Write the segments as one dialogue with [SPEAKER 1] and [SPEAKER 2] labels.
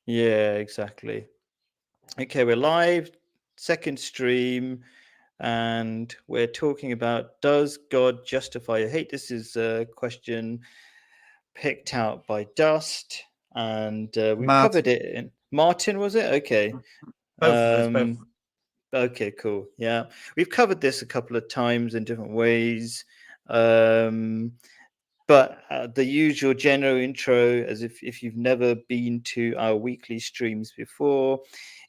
[SPEAKER 1] Yeah, exactly. Okay, we're live, second stream, and we're talking about, does God justify your hate? This is a question picked out by Dust, and we've
[SPEAKER 2] Martin.
[SPEAKER 1] covered it in Martin, was it? Okay.
[SPEAKER 2] Both of us, both.
[SPEAKER 1] Okay, cool. Yeah, we've covered this a couple of times in different ways. But the usual general intro, as if you've never been to our weekly streams before,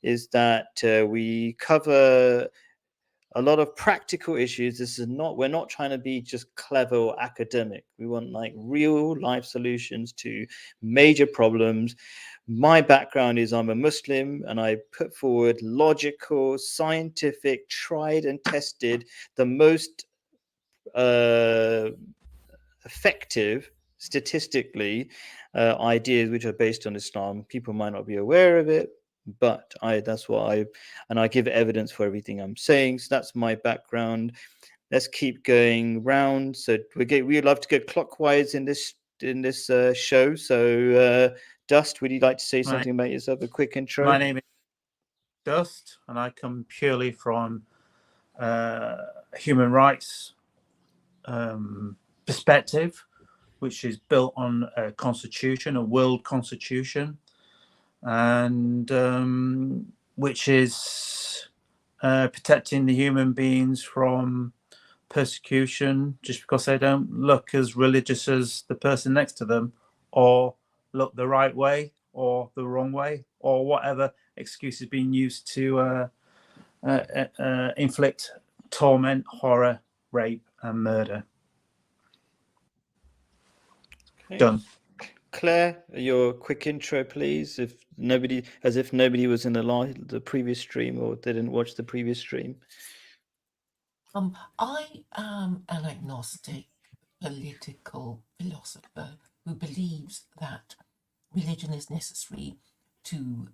[SPEAKER 1] is that we cover a lot of practical issues. We're not trying to be just clever or academic. We want like real life solutions to major problems. My background is I'm a Muslim, and I put forward logical, scientific, tried and tested, the most uh, effective statistically ideas which are based on Islam. People might not be aware of it, but I give evidence for everything I'm saying. So that's my background. Let's keep going round. So we'd love to go clockwise in this show. So Dust, would you like to say something about yourself? A quick intro.
[SPEAKER 2] My name is Dust, and I come purely from human rights perspective, which is built on a constitution, a world constitution, and which is protecting the human beings from persecution just because they don't look as religious as the person next to them, or look the right way or the wrong way, or whatever excuse is being used to inflict torment, horror, rape, and murder.
[SPEAKER 1] Okay.
[SPEAKER 2] Done.
[SPEAKER 1] Claire, your quick intro, please. If nobody was in the previous stream or didn't watch the previous stream.
[SPEAKER 3] I am an agnostic political philosopher who believes that religion is necessary to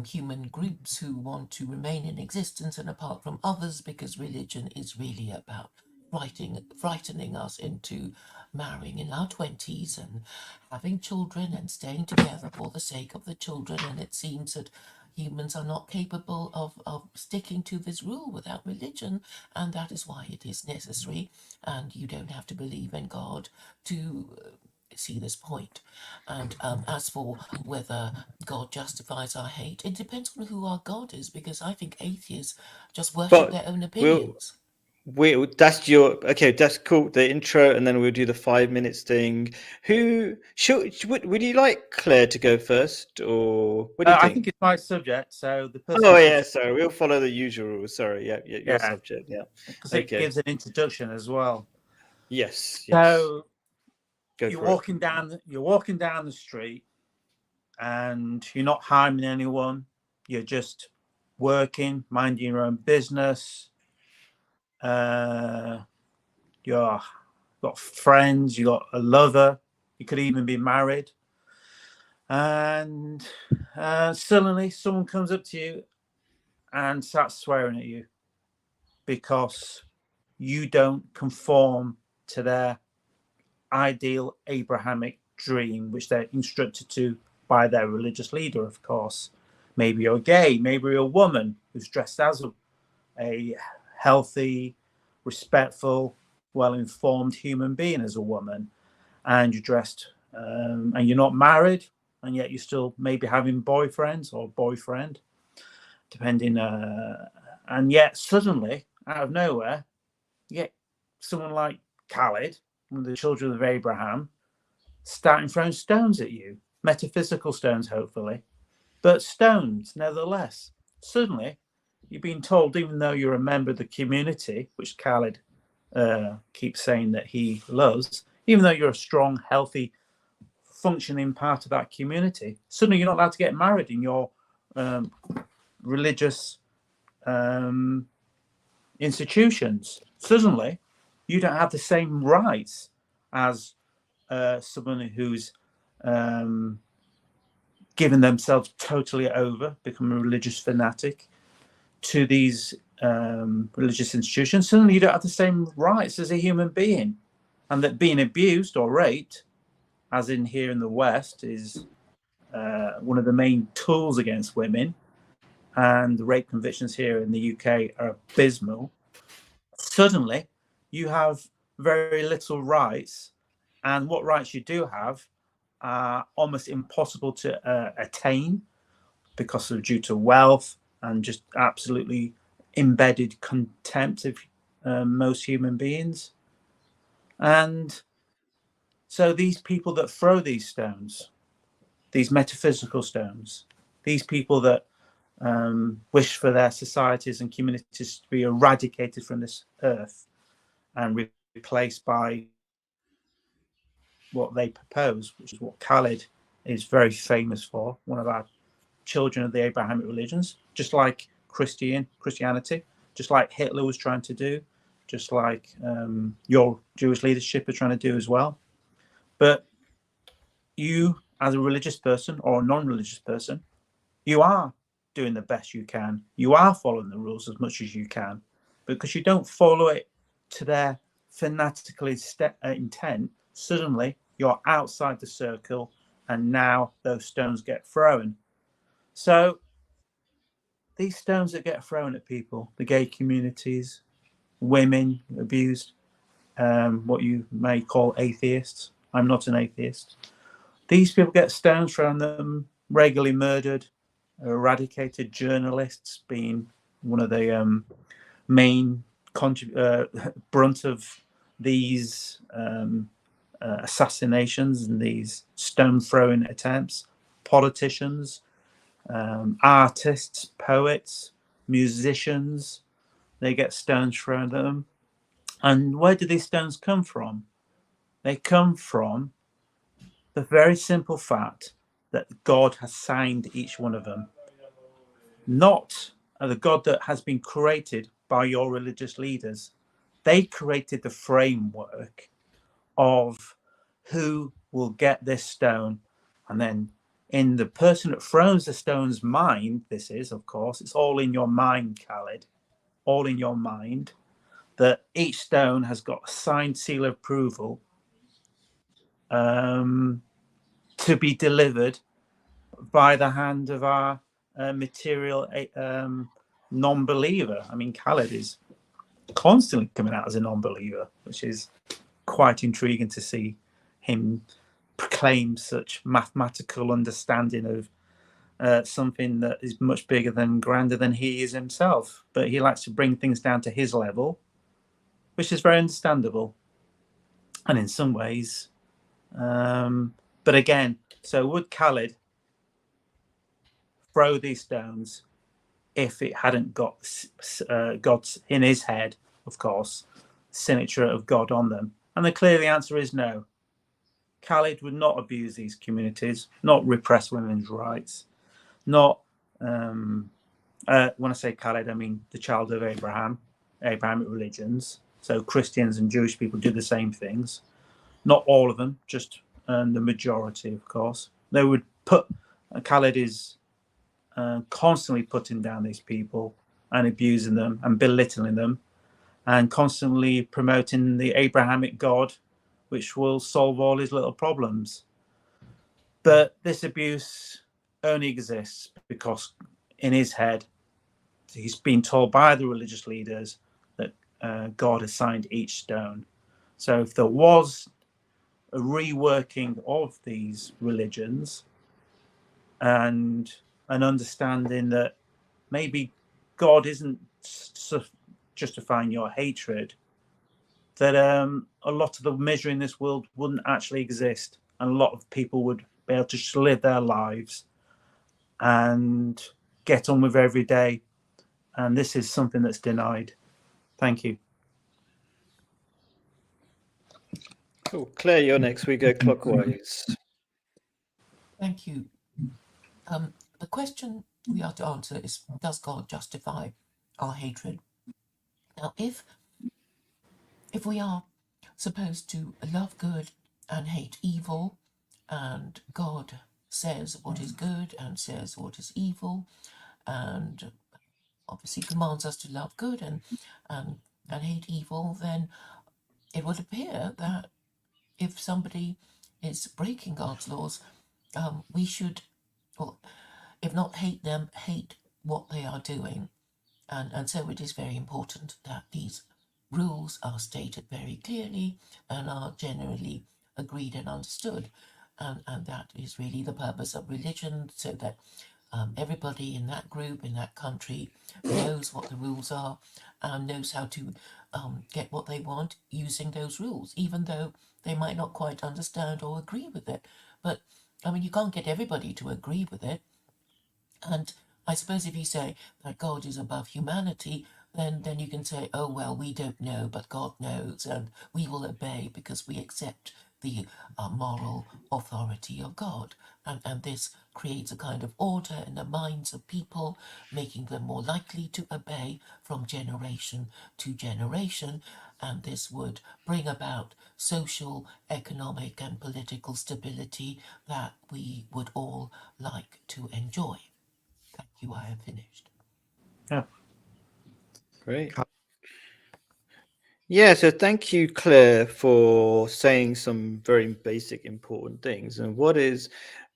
[SPEAKER 3] human groups who want to remain in existence and apart from others, because religion is really about frightening us into marrying in our 20s and having children and staying together for the sake of the children. And it seems that humans are not capable of sticking to this rule without religion, and that is why it is necessary. And you don't have to believe in God to see this point. And as for whether God justifies our hate, it depends on who our God is, because I think atheists just worship their own opinions.
[SPEAKER 1] That's cool, the intro, and then we'll do the 5 minutes thing. Would you like Claire to go first, or what do you think?
[SPEAKER 2] I think it's my subject, so the person.
[SPEAKER 1] Sorry, we'll follow the usual rules. Sorry, your subject,
[SPEAKER 2] because it gives an introduction as well.
[SPEAKER 1] Yes.
[SPEAKER 2] So you're walking down the street, and you're not harming anyone. You're just working, minding your own business. You've got friends, you got a lover, you could even be married. And suddenly someone comes up to you and starts swearing at you because you don't conform to their ideal Abrahamic dream, which they're instructed to by their religious leader, of course. Maybe you're gay, maybe you're a woman who's dressed as a healthy, respectful, well-informed human being as a woman, and you're dressed and you're not married, and yet you're still maybe having boyfriends or boyfriend, depending. And yet suddenly, out of nowhere, you get someone like Khalid, one of the children of Abraham, starting throwing stones at you. Metaphysical stones, hopefully, but stones nevertheless. Suddenly, you've been told, even though you're a member of the community, which Khalid keeps saying that he loves, even though you're a strong, healthy, functioning part of that community, suddenly you're not allowed to get married in your religious institutions. Suddenly, you don't have the same rights as someone who's given themselves totally over, become a religious fanatic to these religious institutions. Suddenly you don't have the same rights as a human being, and that being abused or raped, as in here in the West, is one of the main tools against women, and the rape convictions here in the UK are abysmal, suddenly you have very little rights, and what rights you do have are almost impossible to attain because of due to wealth and just absolutely embedded contempt of most human beings. And so these people that throw these stones, these metaphysical stones, these people that wish for their societies and communities to be eradicated from this earth and replaced by what they propose, which is what Khalid is very famous for, one of our children of the Abrahamic religions, just like Christianity, just like Hitler was trying to do, just like your Jewish leadership are trying to do as well. But you, as a religious person or a non-religious person, you are doing the best you can. You are following the rules as much as you can, because you don't follow it to their fanatical intent. Suddenly you're outside the circle, and now those stones get thrown. So these stones that get thrown at people, the gay communities, women abused, what you may call atheists. I'm not an atheist. These people get stones thrown at them, regularly murdered, eradicated, journalists being one of the main brunt of these assassinations and these stone throwing attempts, politicians, artists, poets, musicians, they get stones thrown at them. And where do these stones come from? They come from the very simple fact that God has signed each one of them. Not the God that has been created by your religious leaders. They created the framework of who will get this stone. And then in the person that throws the stone's mind, this is, of course, it's all in your mind, Khalid, all in your mind, that each stone has got a signed seal of approval to be delivered by the hand of our material non-believer. I mean, Khalid is constantly coming out as a non-believer, which is quite intriguing to see him proclaim such mathematical understanding of something that is much bigger than grander than he is himself. But he likes to bring things down to his level, which is very understandable, and in some ways. But again, so would Khalid throw these stones if it hadn't got God's in his head, of course, signature of God on them? And the clear answer is no. Khalid would not abuse these communities, not repress women's rights, not when I say Khalid, I mean the child of Abrahamic religions. So Christians and Jewish people do the same things. Not all of them, just the majority, of course. They would put Khalid is constantly putting down these people and abusing them and belittling them, and constantly promoting the Abrahamic God, which will solve all his little problems. But this abuse only exists because in his head, he's been told by the religious leaders that God has signed each stone. So if there was a reworking of these religions and an understanding that maybe God isn't justifying your hatred, that a lot of the misery in this world wouldn't actually exist, and a lot of people would be able to just live their lives and get on with every day. And this is something that's denied. Thank you.
[SPEAKER 1] Cool. Claire, you're next. We go clockwise.
[SPEAKER 3] Thank you. The question we have to answer is, does God justify our hatred? Now, if we are supposed to love good and hate evil, and God says what is good and says what is evil, and obviously commands us to love good and hate evil, then it would appear that if somebody is breaking God's laws, we should or if not hate them, hate what they are doing. And so it is very important that these rules are stated very clearly and are generally agreed and understood. And that is really the purpose of religion, so that everybody in that group, in that country, knows what the rules are and knows how to get what they want using those rules, even though they might not quite understand or agree with it. But I mean, you can't get everybody to agree with it. And I suppose if you say that God is above humanity, then you can say, oh, well, we don't know, but God knows, and we will obey because we accept the moral authority of God. And this creates a kind of order in the minds of people, making them more likely to obey from generation to generation. And this would bring about social, economic, and political stability that we would all like to enjoy. Thank you, I have finished.
[SPEAKER 2] Yeah.
[SPEAKER 1] Great. Yeah, so thank you, Claire, for saying some very basic, important things. And what is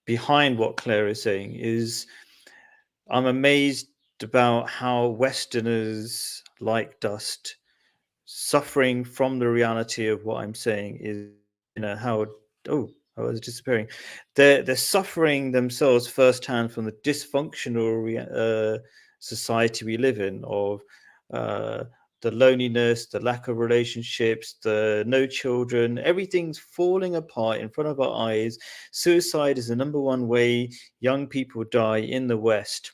[SPEAKER 1] behind what Claire is saying is I'm amazed about how Westerners like Dust suffering from the reality of what I'm saying is, how, I was disappearing. They're suffering themselves firsthand from the dysfunctional society we live in, of the loneliness, the lack of relationships, the no children, everything's falling apart in front of our eyes. Suicide is the number one way young people die in the West.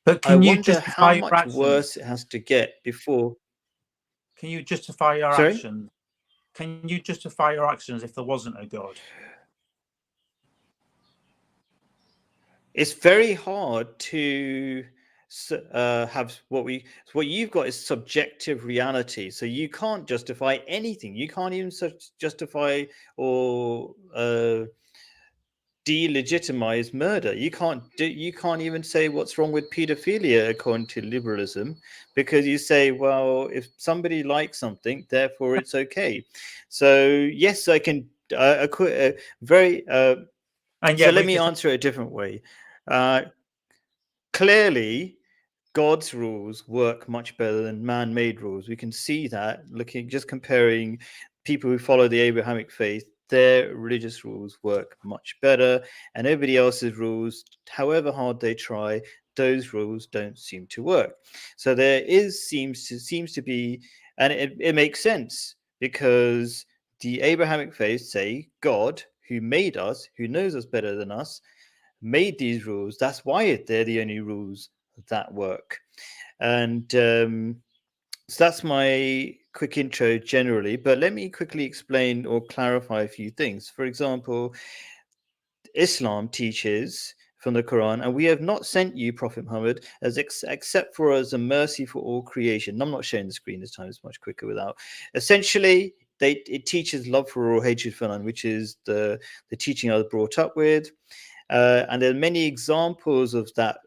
[SPEAKER 2] But
[SPEAKER 1] I
[SPEAKER 2] can you
[SPEAKER 1] wonder
[SPEAKER 2] justify
[SPEAKER 1] how
[SPEAKER 2] your
[SPEAKER 1] much
[SPEAKER 2] actions?
[SPEAKER 1] worse it has to get before.
[SPEAKER 2] Can you justify your
[SPEAKER 1] Sorry?
[SPEAKER 2] actions? Can you justify your actions if there wasn't a God?
[SPEAKER 1] It's very hard to have what you've got is subjective reality. So you can't justify anything. You can't even justify or delegitimize murder. You can't even say what's wrong with pedophilia according to liberalism, because you say, well, if somebody likes something, therefore it's okay. So yes, I can very
[SPEAKER 2] And
[SPEAKER 1] so
[SPEAKER 2] yet
[SPEAKER 1] let me answer it a different way. Clearly, God's rules work much better than man-made rules. We can see that just comparing people who follow the Abrahamic faith. Their religious rules work much better, and everybody else's rules, however hard they try, those rules don't seem to work. So there seems to be, and it makes sense, because the Abrahamic faith say God, who made us, who knows us better than us, made these rules. That's why they're the only rules that work. And so that's my quick intro generally, but let me quickly explain or clarify a few things. For example, Islam teaches from the Quran, and we have not sent you, Prophet Muhammad, except for as a mercy for all creation. I'm not sharing the screen this time; it's much quicker without. Essentially, it teaches love for all, hatred for none, which is the teaching I was brought up with. And there are many examples of that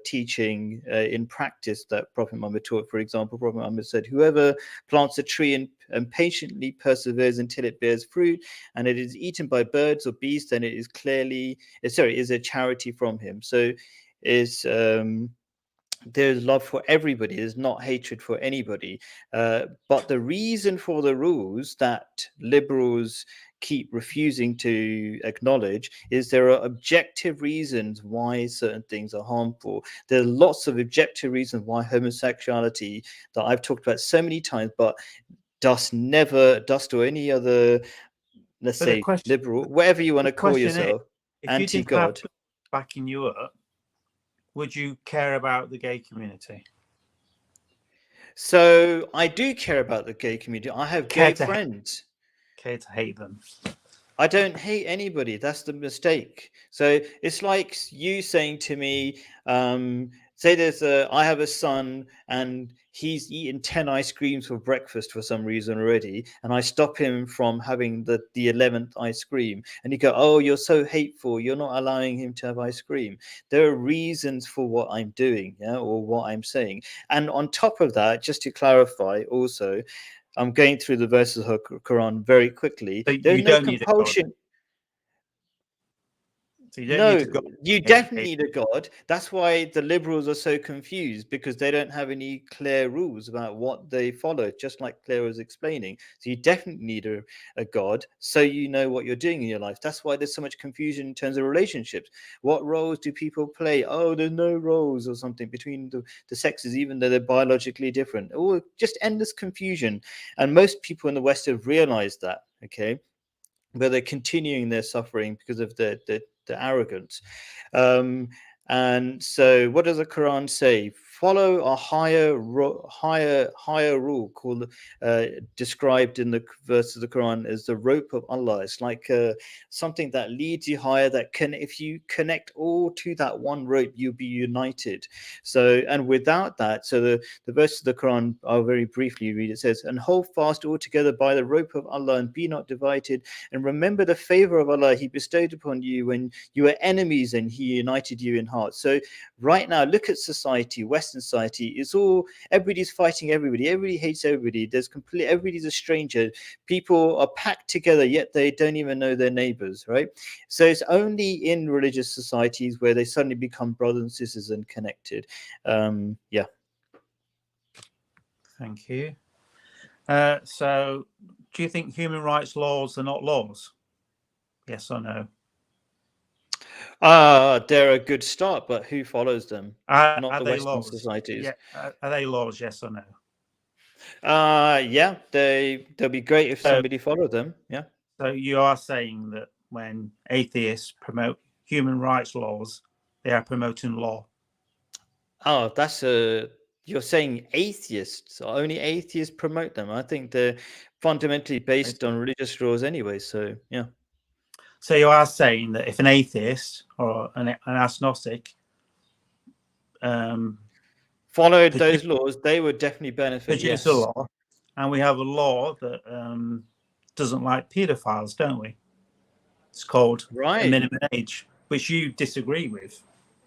[SPEAKER 1] teaching in practice that Prophet Muhammad taught. For example, Prophet Muhammad said, whoever plants a tree and patiently perseveres until it bears fruit and it is eaten by birds or beasts, then it is is a charity from him. So there's love for everybody. There's not hatred for anybody. But the reason for the rules that liberals keep refusing to acknowledge is there are objective reasons why certain things are harmful. There are lots of objective reasons why homosexuality, that I've talked about so many times, but Dust or any other, let's say, liberal, whatever you want to call yourself, anti-God.
[SPEAKER 2] If you didn't have backing you up, would you care about the gay community?
[SPEAKER 1] So I do care about the gay community. I have gay friends.
[SPEAKER 2] Care to hate them?
[SPEAKER 1] I don't hate anybody. That's the mistake. So it's like you saying to me, say I have a son and he's eaten 10 ice creams for breakfast for some reason already, and I stop him from having the 11th ice cream, and you go, oh, you're so hateful, you're not allowing him to have ice cream. There are reasons for what I'm doing, or what I'm saying. And on top of that, just to clarify also, I'm going through the verses of the Quran very quickly.
[SPEAKER 2] So
[SPEAKER 1] There's
[SPEAKER 2] you
[SPEAKER 1] no
[SPEAKER 2] don't need a God.
[SPEAKER 1] compulsion.
[SPEAKER 2] So you don't
[SPEAKER 1] No,
[SPEAKER 2] need to go.
[SPEAKER 1] you definitely need a God. That's why the liberals are so confused, because they don't have any clear rules about what they follow, just like Claire was explaining. So you definitely need a God, so you know what you're doing in your life. That's why there's so much confusion in terms of relationships. What roles do people play? Oh, there's no roles or something between the sexes, even though they're biologically different. Oh, just endless confusion. And most people in the West have realized that, okay? But they're continuing their suffering because of the arrogance. And so what does the Quran say? Follow a higher rule called described in the verse of the Quran as the rope of Allah. It's like something that leads you higher, that can, if you connect all to that one rope, you'll be united. So, and without that, so the verse of the Quran, I'll very briefly read. It says, and hold fast all together by the rope of Allah and be not divided, and remember the favor of Allah He bestowed upon you when you were enemies and He united you in heart. So right now, look at society, Western society. It's all, everybody's fighting everybody. Everybody hates everybody. Everybody's a stranger. People are packed together, yet they don't even know their neighbors, right? So it's only in religious societies where they suddenly become brothers and sisters and connected. Yeah.
[SPEAKER 2] Thank you. So do you think human rights laws are not laws? Yes or no?
[SPEAKER 1] They're a good start, but who follows them? Not
[SPEAKER 2] Are
[SPEAKER 1] the
[SPEAKER 2] they
[SPEAKER 1] Western
[SPEAKER 2] laws?
[SPEAKER 1] societies.
[SPEAKER 2] Yeah. Are they laws? Yes or no?
[SPEAKER 1] Yeah, they'll be great if somebody followed them. Yeah.
[SPEAKER 2] So you are saying that when atheists promote human rights laws, they are promoting law.
[SPEAKER 1] Oh, you're saying atheists, only atheists promote them. I think they're fundamentally based on religious rules anyway. So yeah.
[SPEAKER 2] So you are saying that if an atheist or an agnostic
[SPEAKER 1] followed those laws, they would definitely benefit.
[SPEAKER 2] Produce
[SPEAKER 1] Yes.
[SPEAKER 2] a law, and we have a law that doesn't like paedophiles, don't we? It's called a minimum age, which you disagree with.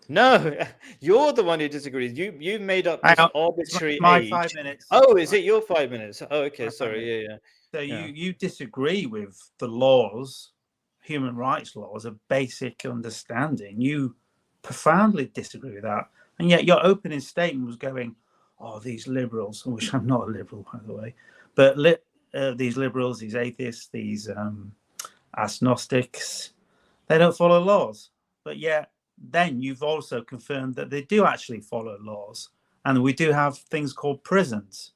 [SPEAKER 1] No, you're the one who disagrees. You made up this arbitrary
[SPEAKER 2] it's my
[SPEAKER 1] age.
[SPEAKER 2] 5 minutes.
[SPEAKER 1] Oh, is it your 5 minutes? Oh, okay. Sorry. Yeah.
[SPEAKER 2] So you disagree with the laws, human rights laws, a basic understanding. You profoundly disagree with that, and yet your opening statement was going, "Oh, these liberals," which I'm not a liberal, by the way, but these liberals, these atheists, these agnostics, they don't follow laws. But yet, then you've also confirmed that they do actually follow laws, and we do have things called prisons.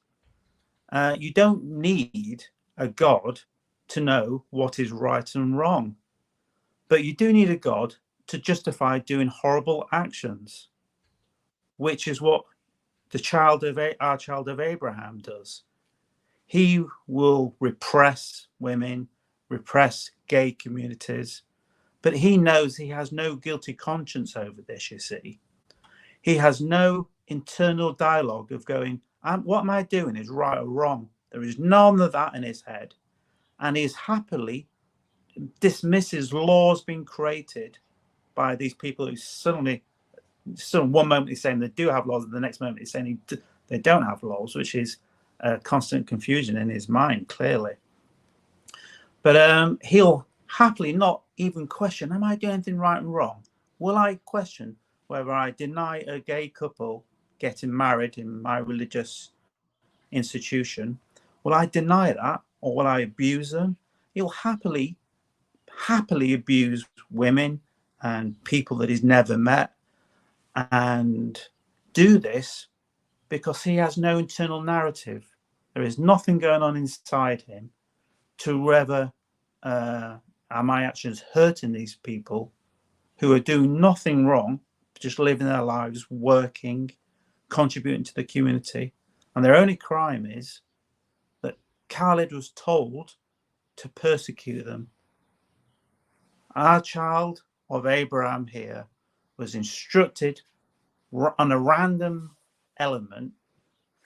[SPEAKER 2] You don't need a God to know what is right and wrong, but you do need a God to justify doing horrible actions, which is what our child of Abraham does. He will repress women, repress gay communities, but he knows he has no guilty conscience over this, you see. He has no internal dialogue of going, what am I doing is right or wrong. There is none of that in his head. And he happily dismisses laws being created by these people who suddenly one moment he's saying they do have laws, and the next moment he's saying they don't have laws, which is constant confusion in his mind, clearly. But he'll happily not even question, am I doing anything right and wrong? Will I question whether I deny a gay couple getting married in my religious institution? Will I deny that, or will I abuse them? He'll happily abuse women and people that he's never met, and do this because he has no internal narrative. There is nothing going on inside him to whether are my actions hurting these people who are doing nothing wrong, just living their lives, working, contributing to the community, and their only crime is that Khalid was told to persecute them. Our child of Abraham here was instructed on a random element,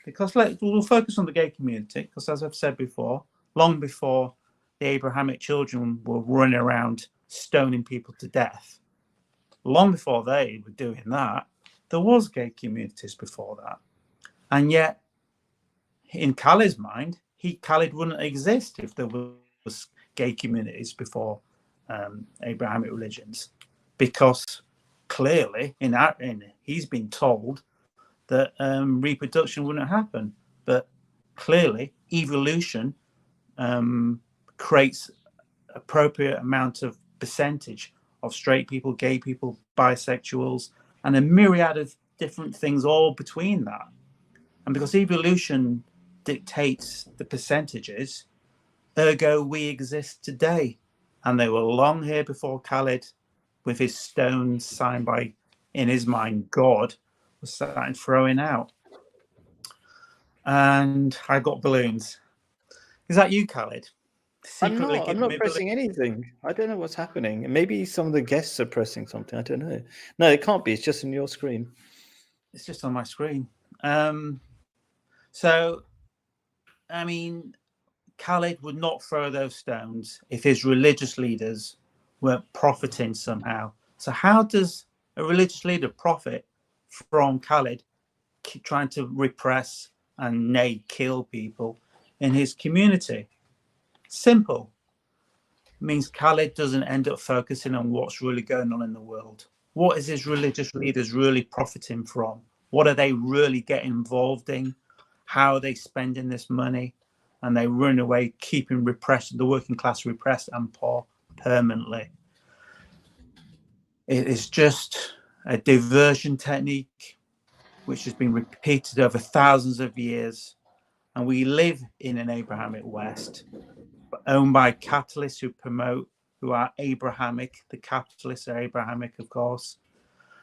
[SPEAKER 2] because we'll focus on the gay community, because as I've said before, long before the Abrahamic children were running around stoning people to death, long before they were doing that, there was gay communities before that. And yet, in Khalid's mind, Khalid wouldn't exist if there was gay communities before Abrahamic religions. because clearly he's been told that reproduction wouldn't happen, but clearly evolution creates appropriate amount of percentage of straight people, gay people, bisexuals, and a myriad of different things all between that. And because evolution dictates the percentages, ergo we exist today. And they were long here before Khaled, with his stones signed by, in his mind, God, was starting throwing out. And I got balloons. Is that you, Khaled?
[SPEAKER 1] I'm not pressing anything. I don't know what's happening. Maybe some of the guests are pressing something. I don't know. No, it can't be. It's just on your screen.
[SPEAKER 2] It's just on my screen. So, I mean, Khaled would not throw those stones if his religious leaders weren't profiting somehow. So how does a religious leader profit from Khaled trying to repress and nay, kill people in his community? Simple. It means Khaled doesn't end up focusing on what's really going on in the world. What is his religious leaders really profiting from? What are they really getting involved in? How are they spending this money? And they run away, keeping the working class repressed and poor permanently. It is just a diversion technique which has been repeated over thousands of years. And we live in an Abrahamic West, owned by capitalists who are Abrahamic. The capitalists are Abrahamic, of course,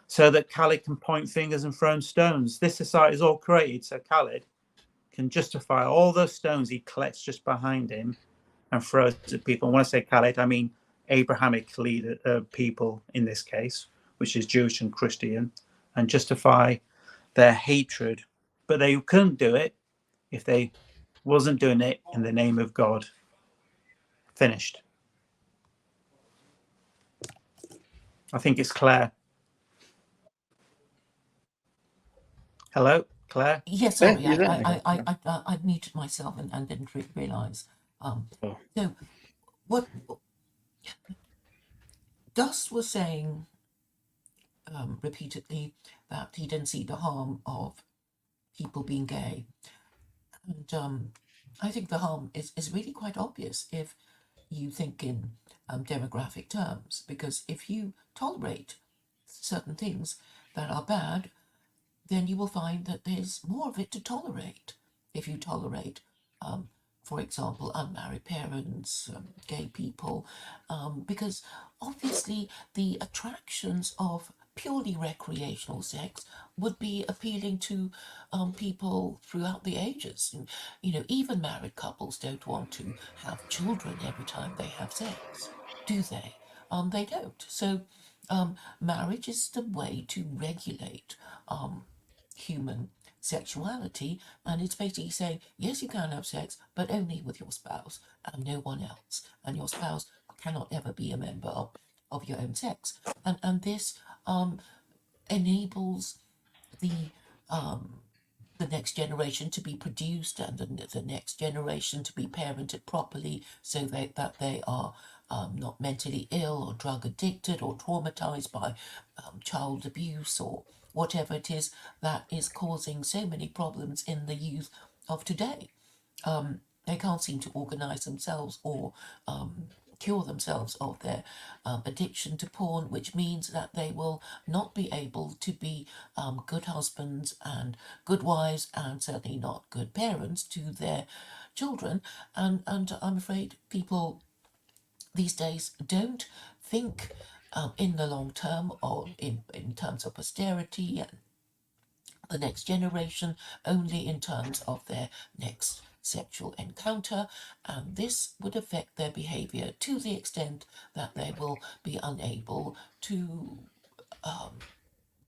[SPEAKER 2] so that Khaled can point fingers and throw stones. This society is all created so Khaled can justify all those stones he collects just behind him and throws at people. And when I say Khaled, I mean Abrahamic people in this case, which is Jewish and Christian, and justify their hatred. But they couldn't do it if they wasn't doing it in the name of God. Finished. I think it's Claire. Hello, Claire?
[SPEAKER 3] Yes, sorry, I muted myself and didn't realise. So, what Gus was saying repeatedly that he didn't see the harm of people being gay. And I think the harm is really quite obvious if you think in demographic terms, because if you tolerate certain things that are bad, then you will find that there's more of it to tolerate. If you tolerate, for example, unmarried parents, gay people, because obviously the attractions of purely recreational sex would be appealing to people throughout the ages. And, even married couples don't want to have children every time they have sex, do they? They don't. So marriage is the way to regulate human sexuality, and it's basically saying, yes, you can have sex, but only with your spouse and no one else, and your spouse cannot ever be a member of your own sex, and this enables the next generation to be produced and the next generation to be parented properly, so that they are not mentally ill or drug addicted or traumatized by child abuse or whatever it is that is causing so many problems in the youth of today. They can't seem to organize themselves or cure themselves of their addiction to porn, which means that they will not be able to be good husbands and good wives, and certainly not good parents to their children. And I'm afraid people these days don't think in the long term, or in terms of posterity and the next generation, only in terms of their next sexual encounter, and this would affect their behavior to the extent that they will be unable to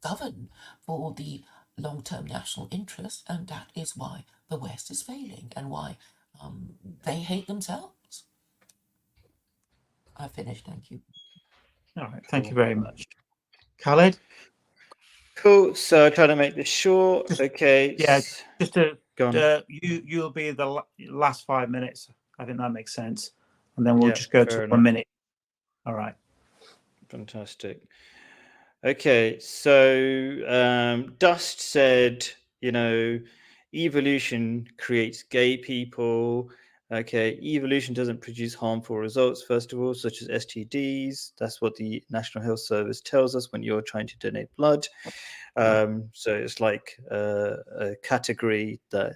[SPEAKER 3] govern for the long-term national interest, and that is why the West is failing and why they hate themselves. I finished, thank you.
[SPEAKER 2] All right, thank you very much. Khaled?
[SPEAKER 1] Cool. So I try to make this short. Okay.
[SPEAKER 2] Yeah, just to
[SPEAKER 1] go on.
[SPEAKER 2] You'll be the last 5 minutes. I think that makes sense, and then we'll
[SPEAKER 1] Yeah,
[SPEAKER 2] just go
[SPEAKER 1] fair
[SPEAKER 2] to
[SPEAKER 1] enough.
[SPEAKER 2] 1 minute. All right.
[SPEAKER 1] Fantastic. Okay, so Dust said, evolution creates gay people. Okay, evolution doesn't produce harmful results, first of all, such as STDs. That's what the National Health Service tells us when you're trying to donate blood. So it's like a category that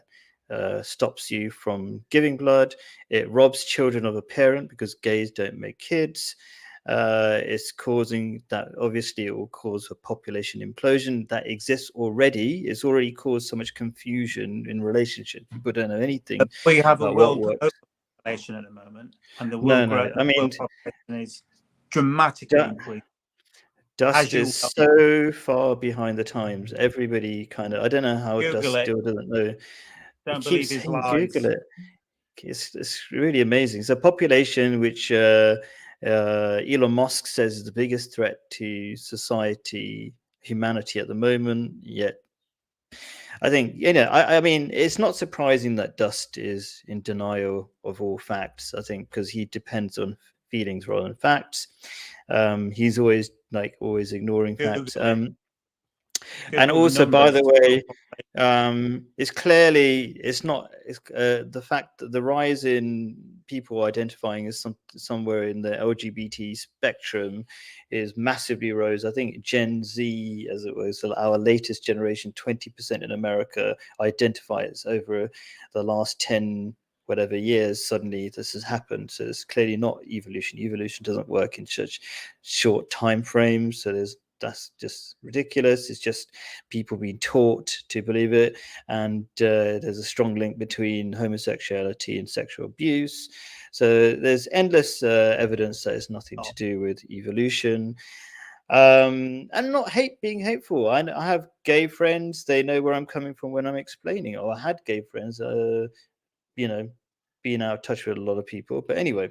[SPEAKER 1] stops you from giving blood. It robs children of a parent because gays don't make kids. It's causing that, obviously it will cause a population implosion that exists already. It's already caused so much confusion in relationships. People don't know anything
[SPEAKER 2] We have a
[SPEAKER 1] about
[SPEAKER 2] world
[SPEAKER 1] what works.
[SPEAKER 2] population at the moment, and the
[SPEAKER 1] No,
[SPEAKER 2] world growth,
[SPEAKER 1] I mean,
[SPEAKER 2] world population is dramatically
[SPEAKER 1] Du-
[SPEAKER 2] increased.
[SPEAKER 1] Dust
[SPEAKER 2] you
[SPEAKER 1] is so far behind the times. Everybody kind of, I don't know how Dust
[SPEAKER 2] Google it,
[SPEAKER 1] still doesn't know. He
[SPEAKER 2] don't
[SPEAKER 1] keeps
[SPEAKER 2] believe his
[SPEAKER 1] saying
[SPEAKER 2] lies.
[SPEAKER 1] Google it. It's really amazing. It's a population which Elon Musk says is the biggest threat to society, humanity at the moment. Yet, I think, I mean, it's not surprising that Dust is in denial of all facts. I think because he depends on feelings rather than facts. He's always ignoring
[SPEAKER 2] Google
[SPEAKER 1] facts.
[SPEAKER 2] it.
[SPEAKER 1] And
[SPEAKER 2] Google
[SPEAKER 1] also, by the
[SPEAKER 2] numbers.
[SPEAKER 1] way, it's not the fact that the rise in people identifying as somewhere in the LGBT spectrum is massively rose. I think Gen Z, as it was our latest generation, 20% in America identify as over the last 10 whatever years. Suddenly this has happened. So it's clearly not evolution. Evolution doesn't work in such short time frames. So that's just ridiculous. It's just people being taught to believe it. And there's a strong link between homosexuality and sexual abuse. So there's endless evidence that it's nothing to do with evolution. And not being hateful. I have gay friends. They know where I'm coming from when I'm explaining. Or I had gay friends, being out of touch with a lot of people. But anyway,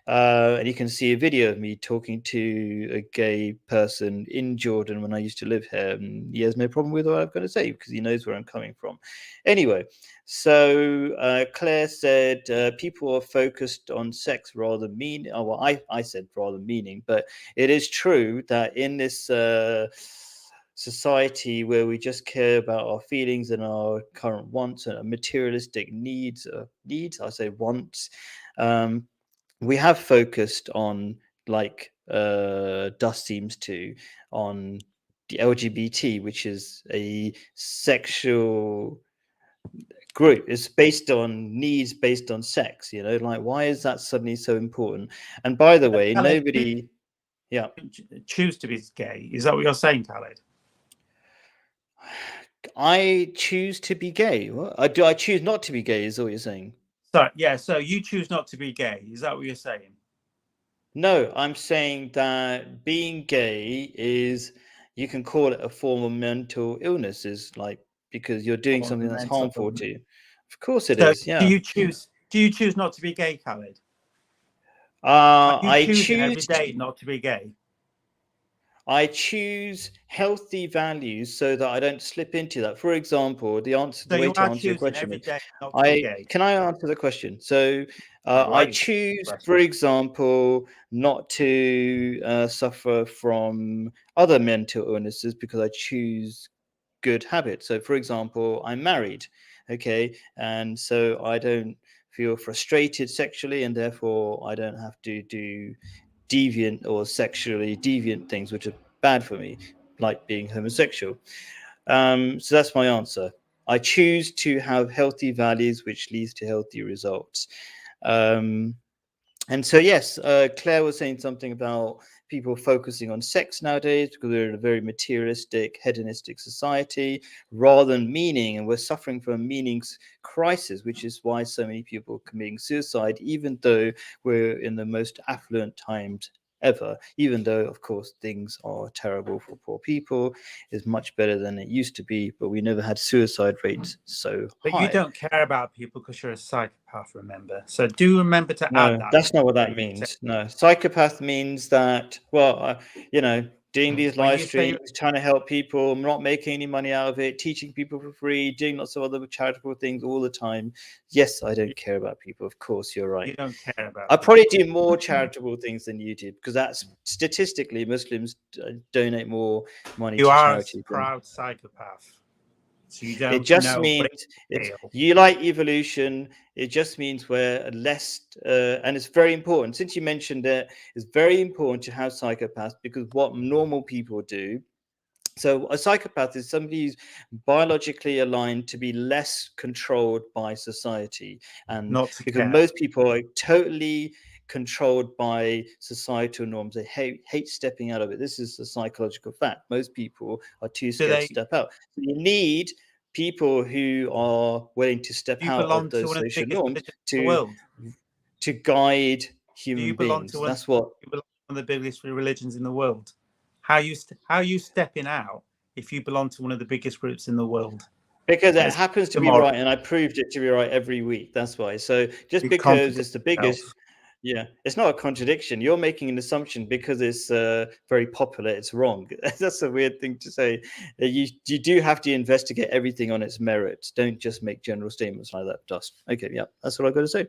[SPEAKER 1] and you can see a video of me talking to a gay person in Jordan when I used to live here. And he has no problem with what I'm going to say because he knows where I'm coming from. Anyway, so Claire said people are focused on sex rather than meaning. Oh, well, I said rather meaning, but it is true that in this society where we just care about our feelings and our current wants and our materialistic needs, I say wants, we have focused on, like Dust seems to, on the LGBT, which is a sexual group. It's based on needs, based on sex. Like, why is that suddenly so important? And by the way, nobody
[SPEAKER 2] choose to be gay. Is that what you're saying, Khaled?
[SPEAKER 1] I choose to be gay. What? Do I choose not to be gay? Is all you're saying?
[SPEAKER 2] So you choose not to be gay. Is that what you're saying?
[SPEAKER 1] No, I'm saying that being gay is, you can call it a form of mental illness, is like, because you're doing something that's harmful to you. Of course it is. Yeah.
[SPEAKER 2] Do you choose not to be gay, Khaled?
[SPEAKER 1] I choose
[SPEAKER 2] every day not to be gay.
[SPEAKER 1] I choose healthy values so that I don't slip into that. For example, the way to answer your question is, can I answer the question? So I choose, for example, not to suffer from other mental illnesses because I choose good habits. So, for example, I'm married, okay, and so I don't feel frustrated sexually, and therefore I don't have to do deviant or sexually deviant things which are bad for me, like being homosexual. So that's my answer. I choose to have healthy values which leads to healthy results. And so, yes, Claire was saying something about people focusing on sex nowadays because we're in a very materialistic, hedonistic society rather than meaning, and we're suffering from a meanings crisis, which is why so many people are committing suicide, even though we're in the most affluent times ever. Even though, of course, things are terrible for poor people, is much better than it used to be, but we never had suicide rates so high.
[SPEAKER 2] But you don't care about people because you're a psychopath, remember? So do remember to add that.
[SPEAKER 1] That's not what that means. No, psychopath means that, well, doing these
[SPEAKER 2] When
[SPEAKER 1] live
[SPEAKER 2] you say
[SPEAKER 1] streams, trying to help people, not making any money out of it, teaching people for free, doing lots of other charitable things all the time. Yes, I don't care about people. Of course, you're right.
[SPEAKER 2] you don't care about
[SPEAKER 1] I
[SPEAKER 2] people.
[SPEAKER 1] probably do more charitable things than you do, because that's statistically Muslims donate more money
[SPEAKER 2] You
[SPEAKER 1] to
[SPEAKER 2] are a
[SPEAKER 1] charity.
[SPEAKER 2] proud psychopath. So you
[SPEAKER 1] It
[SPEAKER 2] don't
[SPEAKER 1] just
[SPEAKER 2] know what
[SPEAKER 1] means
[SPEAKER 2] it entails.
[SPEAKER 1] you like evolution. It just means we're less, and it's very important. Since you mentioned it, it's very important to have psychopaths, because what normal people do. So a psychopath is somebody who's biologically aligned to be less controlled by society, and
[SPEAKER 2] Not to
[SPEAKER 1] because
[SPEAKER 2] care.
[SPEAKER 1] most people are totally controlled by societal norms, they hate stepping out of it. This is a psychological fact. Most people are too scared
[SPEAKER 2] they-
[SPEAKER 1] to step out. So you need people who are willing to step
[SPEAKER 2] Do you
[SPEAKER 1] out
[SPEAKER 2] belong
[SPEAKER 1] of
[SPEAKER 2] to
[SPEAKER 1] those
[SPEAKER 2] one of the
[SPEAKER 1] social
[SPEAKER 2] biggest
[SPEAKER 1] norms
[SPEAKER 2] religions in the world?
[SPEAKER 1] to guide
[SPEAKER 2] Do
[SPEAKER 1] human
[SPEAKER 2] you belong
[SPEAKER 1] beings.
[SPEAKER 2] to one?
[SPEAKER 1] That's what.
[SPEAKER 2] You belong to one of the biggest religions in the world. How are you stepping out if you belong to one of the biggest groups in the world?
[SPEAKER 1] Because it
[SPEAKER 2] Let's
[SPEAKER 1] happens to
[SPEAKER 2] tomorrow.
[SPEAKER 1] be right, and I proved it to be right every week. That's why. So just
[SPEAKER 2] You
[SPEAKER 1] because
[SPEAKER 2] contradict
[SPEAKER 1] it's the biggest,
[SPEAKER 2] yourself.
[SPEAKER 1] yeah, it's not a contradiction. You're making an assumption because it's very popular. It's wrong. That's a weird thing to say. You do have to investigate everything on its merits. Don't just make general statements like that. Dust. Okay, yeah, that's what I've got to say.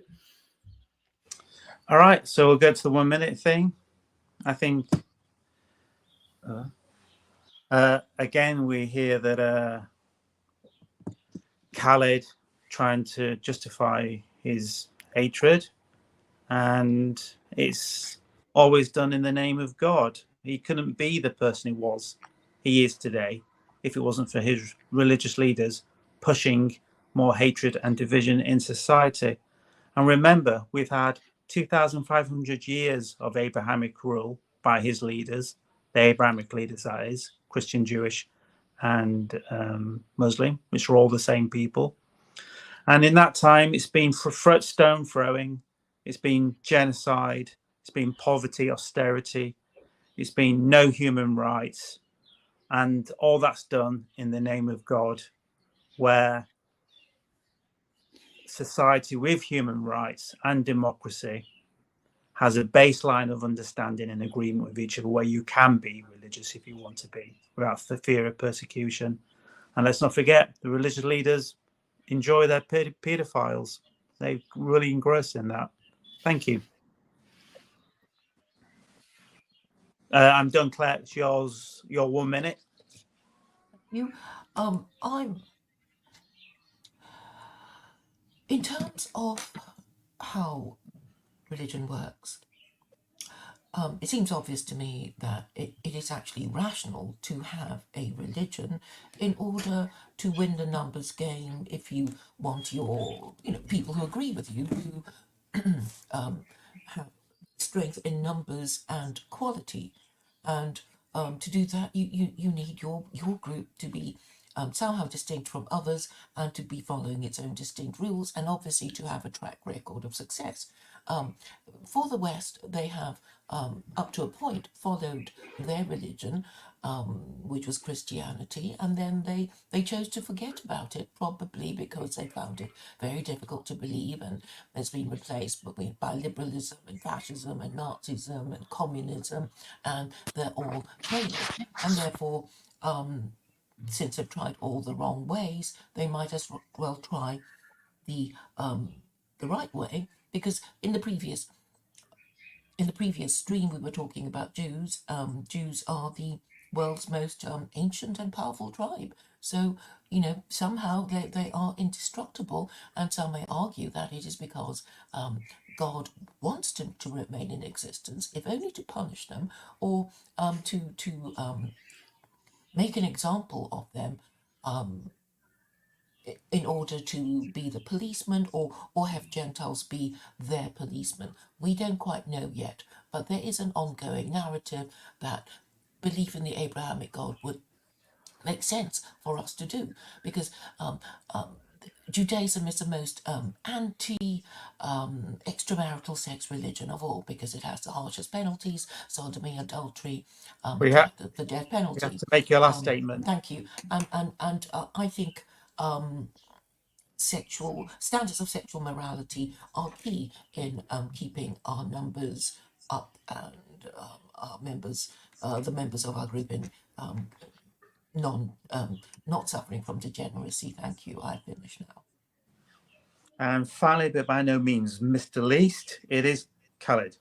[SPEAKER 2] All right, so we'll go to the 1 minute thing. I think again we hear that Khaled trying to justify his hatred, and it's always done in the name of God. He couldn't be the person he is today if it wasn't for his religious leaders pushing more hatred and division in society. And remember, we've had 2,500 years of Abrahamic rule by his leaders, the Abrahamic leaders, that is, Christian, Jewish, and Muslim, which are all the same people. And in that time, it's been stone throwing, it's been genocide, it's been poverty, austerity, it's been no human rights. And all that's done in the name of God, where society with human rights and democracy has a baseline of understanding and agreement with each other, where you can be religious if you want to be without the fear of persecution. And let's not forget, the religious leaders enjoy their pedophiles. They really engross in that. Thank you. I'm done, Claire. It's your 1 minute.
[SPEAKER 3] I'm in terms of how religion works. It seems obvious to me that it is actually rational to have a religion in order to win the numbers game. If you want your, people who agree with you, who have strength in numbers and quality, and to do that, you need your group to be somehow distinct from others, and to be following its own distinct rules, and obviously to have a track record of success. For the West, they have, up to a point, followed their religion, which was Christianity, and then they chose to forget about it, probably because they found it very difficult to believe, and it's been replaced by liberalism and fascism and Nazism and communism, and they're all failures. And therefore, since they've tried all the wrong ways, they might as well try the right way, because in the previous stream we were talking about Jews. Jews are the world's most ancient and powerful tribe. So, somehow they are indestructible, and some may argue that it is because God wants them to remain in existence, if only to punish them, or to make an example of them, in order to be the policeman, or have Gentiles be their policeman. We don't quite know yet, but there is an ongoing narrative that belief in the Abrahamic God would make sense for us to do, because Judaism is the most anti-extramarital sex religion of all, because it has the harshest penalties: sodomy, adultery,
[SPEAKER 2] We have
[SPEAKER 3] the death
[SPEAKER 2] you
[SPEAKER 3] penalty.
[SPEAKER 2] have to make your last statement.
[SPEAKER 3] Thank you. And I think sexual standards of sexual morality are key in keeping our numbers up, and our members the members of our group in not suffering from degeneracy. Thank you. I finish now.
[SPEAKER 2] And finally, but by no means Mr. Least, it is Khaled.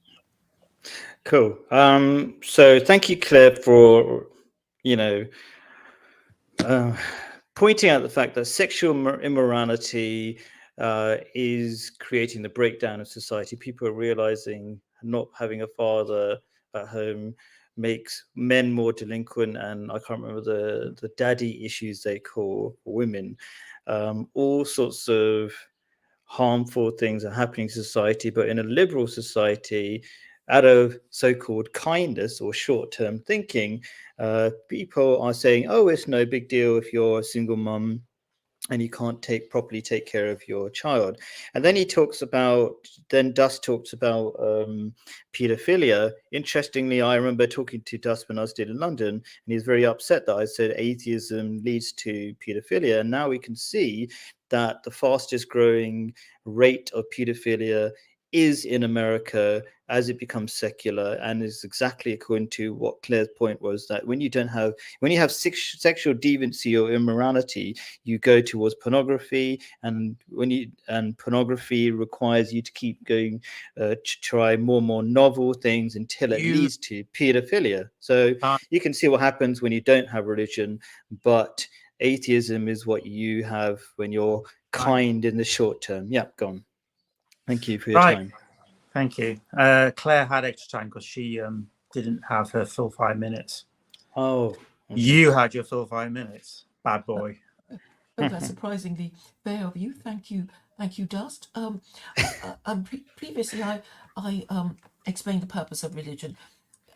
[SPEAKER 1] Cool. So thank you, Claire, for pointing out the fact that sexual immorality is creating the breakdown of society. People are realizing not having a father at home makes men more delinquent, and I can't remember the daddy issues they call women. All sorts of harmful things are happening in society, but in a liberal society, out of so-called kindness or short-term thinking, people are saying, oh, it's no big deal if you're a single mum and you can't properly take care of your child. And then Dust talks about pedophilia. Interestingly, I remember talking to Dust when I was still in London, and he's very upset that I said atheism leads to pedophilia. And now we can see that the fastest growing rate of pedophilia is in America as it becomes secular, and is exactly according to what Claire's point was, that when you have sexual deviancy or immorality, you go towards pornography, and pornography requires you to keep going to try more and more novel things until it leads to pedophilia. So you can see what happens when you don't have religion, but atheism is what you have when you're kind in the short term. Yeah, go on. Thank you for your time.
[SPEAKER 2] Thank you. Claire had extra time because she didn't have her full 5 minutes.
[SPEAKER 1] Oh. Okay.
[SPEAKER 2] You had your full 5 minutes, bad boy.
[SPEAKER 3] Oh, that's surprisingly fair of you. Thank you, Dust. Previously, I explained the purpose of religion,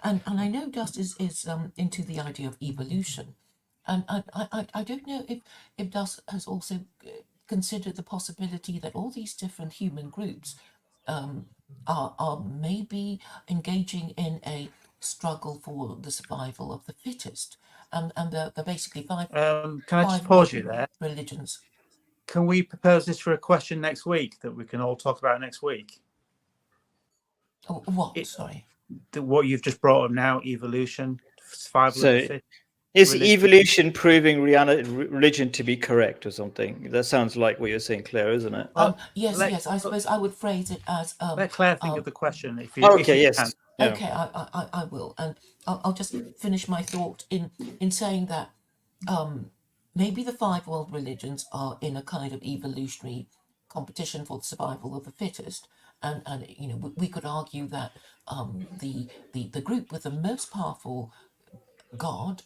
[SPEAKER 3] and I know Dust is into the idea of evolution, and I don't know if Dust has also considered the possibility that all these different human groups are maybe engaging in a struggle for the survival of the fittest, and they're basically five.
[SPEAKER 2] Can I just pause you there?
[SPEAKER 3] Religions.
[SPEAKER 2] Can we propose this for a question next week that we can all talk about next week?
[SPEAKER 3] Oh, what? Sorry.
[SPEAKER 2] What you've just brought up now, evolution, survival of the fittest.
[SPEAKER 1] Is evolution proving religion to be correct or something? That sounds like what you're saying, Claire, isn't it?
[SPEAKER 3] Yes. I suppose I would phrase it as.
[SPEAKER 2] Let Claire think of the question. If you
[SPEAKER 1] yes.
[SPEAKER 2] Can.
[SPEAKER 3] Yeah. Okay, I will, and I'll just finish my thought in saying that maybe the 5 world religions are in a kind of evolutionary competition for the survival of the fittest, and we could argue that the group with the most powerful God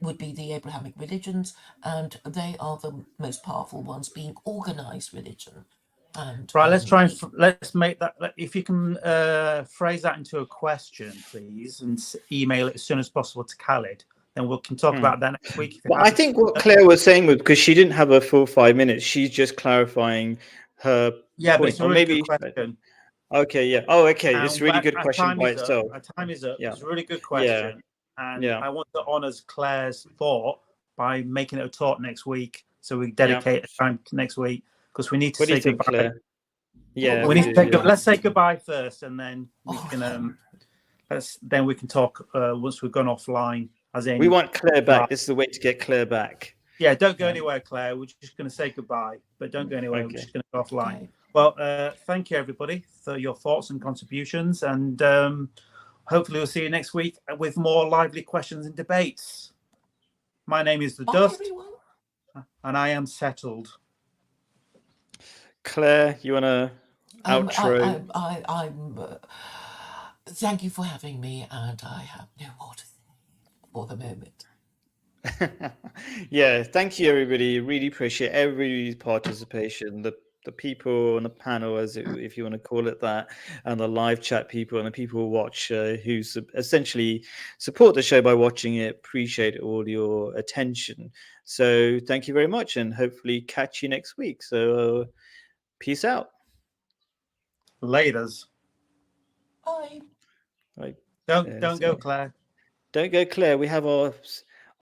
[SPEAKER 3] would be the Abrahamic religions, and they are the most powerful ones, being organized religion. And
[SPEAKER 2] right, let's make that. If you can phrase that into a question, please, and email it as soon as possible to Khaled, then we can talk about that next week.
[SPEAKER 1] Well, I think what Claire was saying was, because she didn't have a full 5 minutes, she's just clarifying her
[SPEAKER 2] point.
[SPEAKER 1] But
[SPEAKER 2] it's a really good question.
[SPEAKER 1] Okay, yeah. Oh, okay. It's a really good question by itself.
[SPEAKER 2] Our time is up.
[SPEAKER 1] Yeah.
[SPEAKER 2] It's a really good question. Yeah. And I want to honour Claire's thought by making it a talk next week, so we dedicate time to next week, because we need to say goodbye. Claire?
[SPEAKER 1] Yeah,
[SPEAKER 2] we need to let's say goodbye first, and then we can then we can talk once we've gone offline. As in,
[SPEAKER 1] we want Claire back. This is the way to get Claire back.
[SPEAKER 2] Yeah, don't go anywhere, Claire. We're just going to say goodbye, but don't go anywhere. We're just going to go offline. Okay. Well, thank you everybody for your thoughts and contributions, and hopefully we'll see you next week with more lively questions and debates. My name is The Dust, everyone. And I am settled.
[SPEAKER 1] Claire, you want to outro?
[SPEAKER 3] I'm thank you for having me, and I have no more to say for the moment.
[SPEAKER 1] Yeah, thank you everybody. Really appreciate everybody's participation. The people on the panel, if you want to call it that, and the live chat people, and the people who watch, who essentially support the show by watching it. Appreciate all your attention. So thank you very much, and hopefully catch you next week. So peace out.
[SPEAKER 2] Laters.
[SPEAKER 3] Bye.
[SPEAKER 2] Don't go, Claire.
[SPEAKER 1] Don't go, Claire. We have our